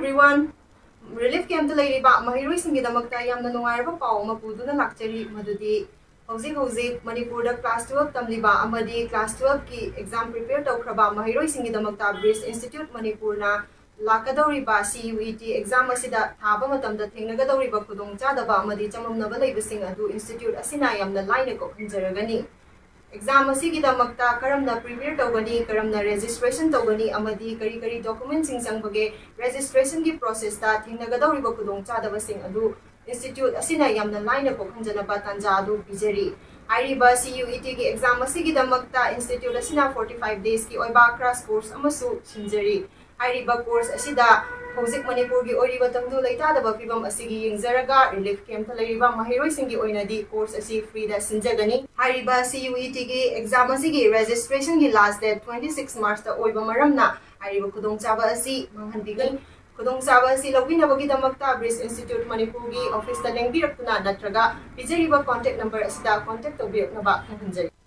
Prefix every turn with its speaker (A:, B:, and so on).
A: everyone. Relief camp ꯂꯩꯔꯤꯕ ꯃꯍꯩꯔꯣꯏꯁꯤꯡꯒꯤꯗꯃꯛꯇ ꯌꯥꯝꯅ ꯅꯨꯡꯉꯥꯏꯔꯕ ꯄꯥꯎ ꯑꯃ ꯄꯨꯗꯨꯅ ꯂꯥꯛꯆꯔꯤ ꯃꯗꯨꯗꯤ ꯍꯧꯖꯤꯛ ꯃꯅꯤꯄꯨꯔꯗ class 12 ꯇꯝꯂꯤꯕ ꯑꯃꯗꯤ class 12 ꯒꯤ exam prepare ꯇꯧꯈ꯭ꯔꯕ ꯃꯍꯩꯔꯣꯏꯁꯤꯡꯒꯤꯗꯃꯛꯇ ꯕ꯭ꯔꯤꯖ ꯏꯟꯁꯇꯤꯇ꯭ꯌꯨꯠ ꯃꯅꯤꯄꯨꯔꯅ ꯂꯥꯛꯀꯗꯧꯔꯤꯕ CUET exam ꯑꯁꯤꯗ ꯊꯥꯕ ꯃꯇꯝꯗ ꯊꯦꯡꯅꯒꯗꯧꯔꯤꯕ ꯈꯨꯗꯣꯡꯆꯥꯗꯕ ꯑꯃꯗꯤ ꯆꯃꯝꯅꯕ ꯂꯩꯕꯁꯤꯡ ꯑꯗꯨ ꯏꯟꯁꯇꯤꯇ꯭ꯌꯨꯠ ꯑꯁꯤꯅ ꯌꯥꯝꯅ ꯂꯥꯏꯅ ꯀꯣꯛꯍꯟꯖꯔꯒꯅꯤ exam ꯑꯁꯤꯒꯤꯗꯃꯛꯇ ꯀꯔꯝꯅ prepare ꯇꯧꯒꯅꯤ ꯀꯔꯝꯅ registration ꯇꯧꯒꯅꯤ ꯑꯃꯗꯤ ꯀꯔꯤ ꯗꯣꯀꯨꯃꯦꯟꯠꯁꯤꯡ ꯆꯪꯕꯒꯦ registration ꯒꯤ ꯄ꯭ꯔꯣꯁꯦꯁꯇ ꯊꯦꯡꯅꯒꯗꯧꯔꯤꯕ ꯈꯨꯗꯣꯡꯆꯥꯗꯕꯁꯤꯡ ꯑꯗꯨ ꯏꯟꯁꯇꯤꯇ꯭ꯌꯨꯠ ꯑꯁꯤꯅ ꯌꯥꯝꯅ ꯂꯥꯏꯅ ꯀꯣꯛꯍꯟꯖꯅꯕ ꯇꯥꯟꯖꯥ ꯑꯗꯨ ꯄꯤꯖꯔꯤ ꯍꯥꯏꯔꯤꯕ CUET ꯒꯤ exam ꯑꯁꯤꯒꯤꯗꯃꯛꯇ ꯏꯟꯁꯇꯤꯇ꯭ꯌꯨꯠ ꯑꯁꯤꯅ 45 days ꯒꯤ ꯑꯣꯏꯕ crash course ꯑꯃꯁꯨ ꯁꯤꯟꯖꯔꯤ ꯍꯥꯏꯔꯤꯕ course ꯑꯁꯤꯗ ꯍꯧꯖꯤꯛ ꯃꯅꯤꯄꯨꯔꯒꯤ ꯑꯣꯏꯔꯤꯕ ꯇꯪꯗꯨ ꯂꯩꯇꯥꯗꯕ ꯐꯤꯕꯝ ꯑꯁꯤꯒꯤ ꯌꯦꯡꯖꯔꯒ ꯔꯤꯂꯤꯐ ꯀꯦꯝꯞꯇ ꯂꯩꯔꯤꯕ ꯃꯍꯩꯔꯣꯏꯁꯤꯡꯒꯤ ꯑꯣꯏꯅꯗꯤ course ꯑꯁꯤ ꯐ꯭ꯔꯤꯗ ꯁꯤꯟꯖꯒꯅꯤ ꯍꯥꯏꯔꯤꯕ CUET ꯒꯤ exam ꯑꯁꯤꯒꯤ registration ꯒꯤ last date 26 March ꯇ ꯑꯣꯏꯕ ꯃꯔꯝꯅ ꯍꯥꯏꯔꯤꯕ ꯈꯨꯗꯣꯡꯆꯥꯕ ꯑꯁꯤ ꯃꯥꯡꯍꯟꯕꯤꯒꯅꯤ ꯈꯨꯗꯣꯡꯆꯥꯕ ꯑꯁꯤ ꯂꯧꯕꯤꯅꯕꯒꯤꯗꯃꯛꯇ ꯕ꯭ꯔꯤꯖ ꯏꯟꯁꯇꯤꯇ꯭ꯌꯨꯠ ꯃꯅꯤꯄꯨꯔꯒꯤ ꯑꯣꯐꯤꯁꯇ ꯂꯦꯡꯕꯤꯔꯛꯇꯨꯅ ꯅꯠꯇ꯭ꯔꯒ ꯄꯤꯖꯔꯤꯕ ꯀꯣꯟꯇꯦꯛ ꯅꯝꯕꯔ ꯑꯁꯤꯗ ꯀꯣꯟꯇꯦꯛ ꯇꯧꯕꯤꯔꯛꯅꯕ ꯈꯪꯍꯟꯖꯔꯤ